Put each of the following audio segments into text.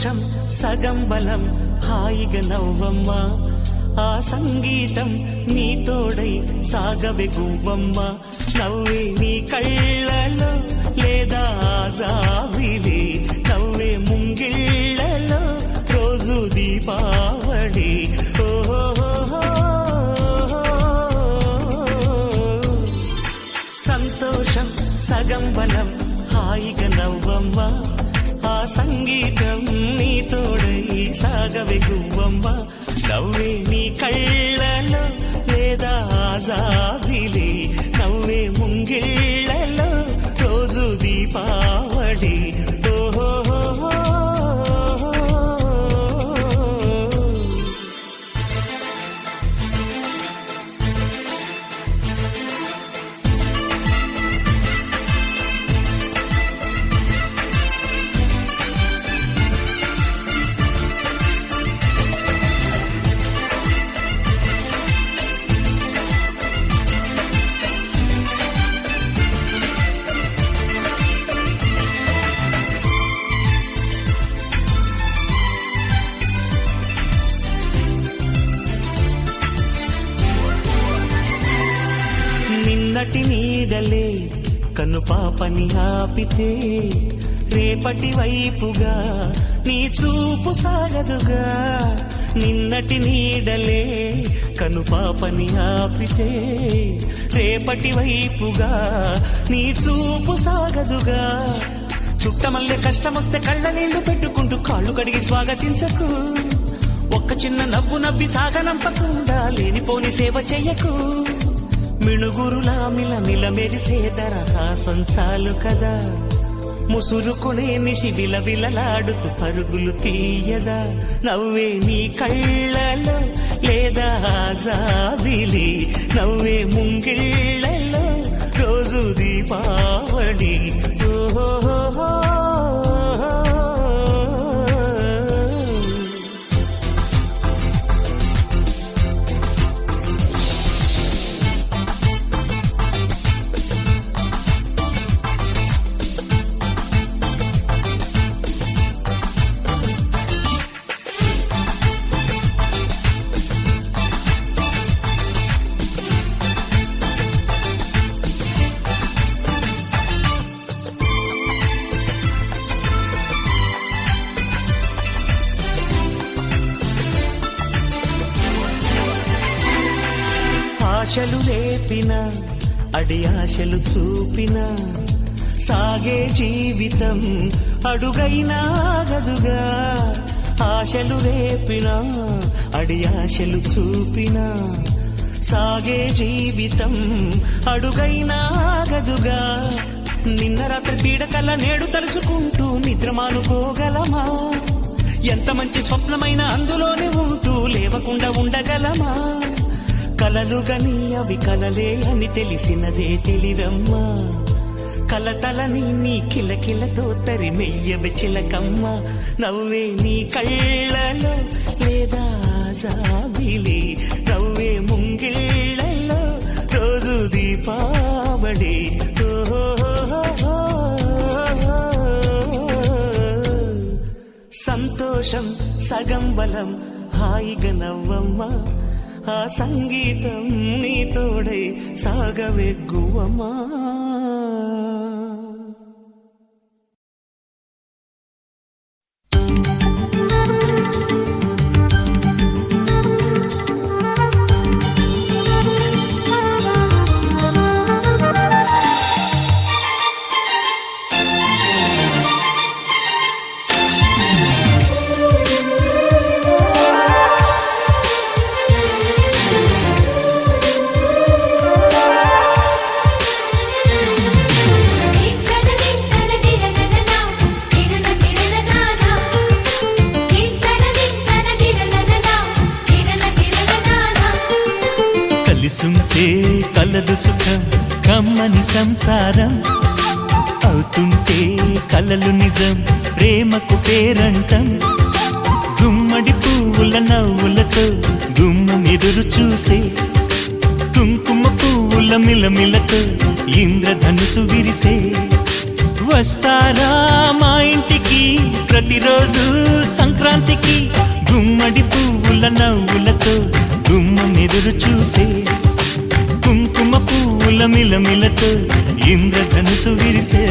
సంతోషం సగం బలం హాయిగా నవ్వమ్మ ఆ సంగీతం నీ తోడై సాగవే గువ్వమ్మ నవ్వే నీ కళ్ళలో లేదా జావిలి నవ్వే ముంగిళ్ళలో రోజు దీపావళి సంతోషం సగం బలం హాయిగా నవ్వమ్మ ఆ సంగీతం నీ తోడై సాగవే గువ్వమ్మ నవ్వే నీ కళ్ళలో లేదా జావిలి నవ్వే ముంగిళ్ళలో రోజు దీపావళి నిన్నటి నీడలే కను పాపని ఆపితే రేపటి వైపుగా నీ చూపు సాగదుగా నిన్నటి నీడలే కను పాపని ఆపితే రేపటి వైపుగా నీ చూపు సాగదుగా చుట్టమల్లె కష్టమొస్తే కళ్ళ నీళ్లు పెట్టుకుంటూ కాళ్ళు కడిగి స్వాగతించకు ఒక్క చిన్న నవ్వు నవ్వి సాగనంపకుండా లేనిపోని సేవ చెయ్యకు మిణుగురులా మిలమిల మెరిసే దరహాసం చాలు కదా ముసురుకునే నిశి విలవిలలాడుతూ పరుగులు తీయదా నవ్వే నీ కళ్ళలో లేదా జాబిలి నవ్వే ముంగిళ్ళలో రోజు దీపావళి ఆశలు లేపిన అడి ఆశలు చూపిన సాగే జీవితం అడుగైనా గదుగా ఆశలు రేపిన అడి ఆశలు చూపిన సాగే జీవితం అడుగైనా గదుగా నిన్న రాత్రి పీడకల్లా నేడు తలుచుకుంటూ నిద్రమానుకోగలమా ఎంత మంచి స్వప్నమైన అందులోనే ఉంటూ లేవకుండా ఉండగలమా కలలుగని అవి కలలే అని తెలిసినదే తెలివమ్మా కలతలని నీ కిలకిలతో తరిమెయ్యవి చిలకమ్మ నవ్వే నీ కళ్ళలో లేదా జాబిలి నవ్వే ముంగిళ్ళలో రోజు దీపావళి సంతోషం సగం బలం హాయిగా నవ్వమ్మ ఆ సంగీతం నీ తోడై సాగవే గువ్వమ్మా కలిసుంటే కలదు సుఖం కమ్మని సంసారం అవుతుంటే కలలు నిజం ప్రేమకు పేరంటం గుమ్మడి పువ్వుల నవ్వులతో గుమ్మం ఎదురు చూసే కుంకుమ పువ్వుల మిలమిలతో ఇంద్రధనుసు విరిసే వస్తారా మా ఇంటికి ప్రతిరోజు సంక్రాంతికి, గుమ్మడి పువ్వుల నవ్వులతో గుమ్మం ఎదురు చూసే, కుంకుమ పువ్వుల మిలమిలతో ఇంద్రధనుసు విరిసే.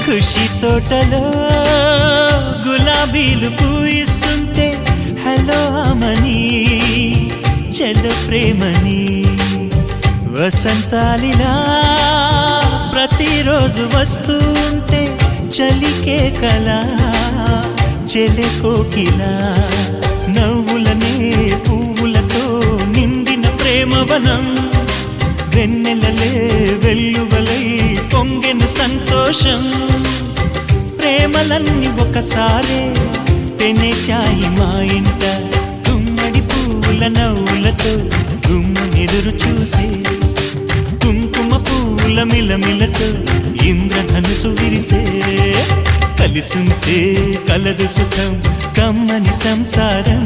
ఖుషి తోటలో గులాబీలు పూయిస్తుంటే, హలో అమని చెల్లు ప్రేమని, వసంతాలిలా ప్రతిరోజు వస్తూ ఉంటే, చలికే కలా చెలె కోకిలా, నవ్వులనే పువ్వులతో నిండిన ప్రేమవనం, వెన్నెలలే వెల్లువలై పొంగెన సంతోషం, ప్రేమలన్నీ ఒకసారే పెనేశాయి మా ఇంట, గుమ్మడి పువ్వుల నవ్వులతో గుమ్మ ఎదురు చూసే, కుంకుమ పువ్వుల మిలమిలతో ఇంద్రధనుసు విరిసే. కలిసుంటే కలదు సుఖం కమ్మని సంసారం,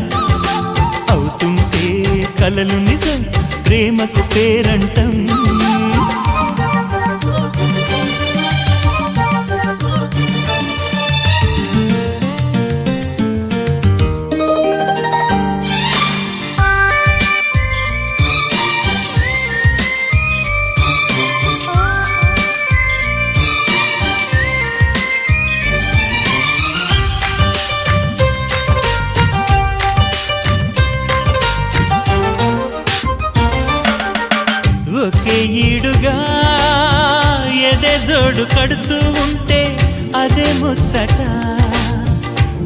అవుతుంటే కలలు నిజం ప్రేమకు పేరంటం. ఒకే ఈడుగా ఎదే జోడు కడుతూ ఉంటే, అదే ముచ్చట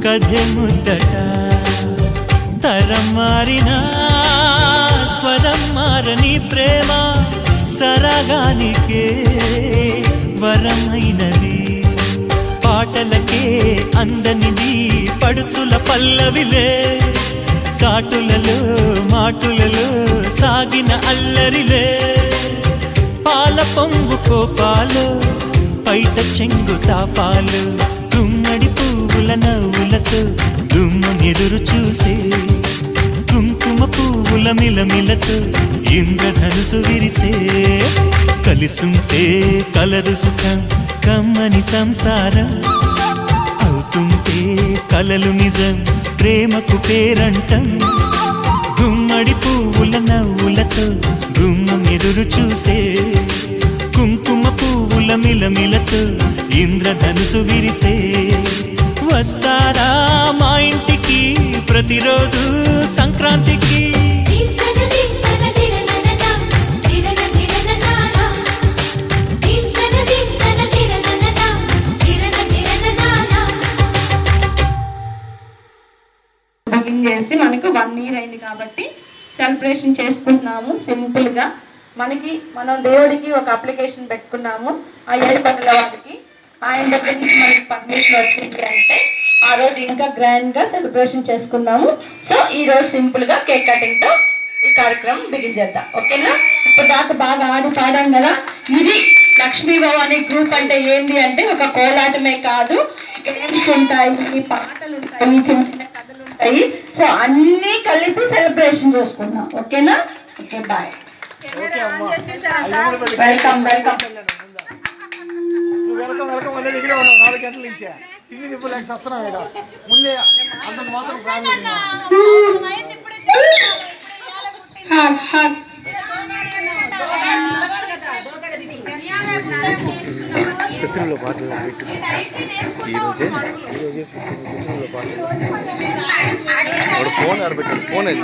కథే ముద్దట, తరం మారినా స్వరం మారని ప్రేమ, సరగానికే వరమైనది, పాటలకే అందనిది పడుచుల పల్లవిలే, చాటులలో మాటులలో సాగిన అల్లరిలే, పాల పొంగు కోపాలు పైట చెంగు తాపాలు, గుమ్మడి పువ్వుల నవ్వులతో గుమ్మం ఎదురు చూసే, కుంకుమ పువ్వుల మిలమిలతో ఇంద్రధనుసు విరిసే. కలిసుంటే కలదు సుఖం కమ్మని సంసారం, అవుతుంటే కలలు నిజం ప్రేమకు పేరంటం, గుమ్మడి పువ్వుల నవ్వులతో గుమ్మం ఎదురు చూసే, కుంకుమ పువ్వుల మిలమిలతో ఇంద్రధనుసు విరిసే. వస్తారా మా ఇంటికి ప్రతిరోజు సంక్రాంతికి. చేసి మనకు 1 year అయింది కాబట్టి సెలబ్రేషన్ చేసుకుంటున్నాము సింపుల్ గా. మనం దేవుడికి ఒక అప్లికేషన్ పెట్టుకున్నాము ఆ 7 పనుల వాటికి. ఆయన దగ్గర నుంచి మనకి పర్మిషన్ వచ్చింది అంటే ఆ రోజు ఇంకా గ్రాండ్ గా సెలబ్రేషన్ చేసుకున్నాము. సో ఈ రోజు సింపుల్ గా కేక్ కటింగ్ తో ఈ కార్యక్రమం బిగిన్ చేద్దాం. ఓకేనా? ఇప్పుడు దాకా బాగా ఆడి పాడాం కదా. ఇది లక్ష్మీ భవాని గ్రూప్ అంటే ఏంటి అంటే ఒక కోలాటమే కాదు, గేమ్స్ ఉంటాయి, పాటలు ఉంటాయి, చిన్న చిన్న కథలు ఉంటాయి. సో అన్ని కలిపి సెలబ్రేషన్ చేసుకుందాం. ఓకేనా? Okay, bye. Welcome welcome. Welcome అనేది ఇక్కడ ఉన్నాం 4 గంటల నుంచే తిండి తిప్పలేక వస్తున్నాం. ఇక్కడ ముందే అంతకు మాత్రం శత్రువుల పాటలు పెట్టు. ఈరోజే శత్రువుల పాటలు ఫోన్ ఆడబెట్టాడు. ఫోన్ అది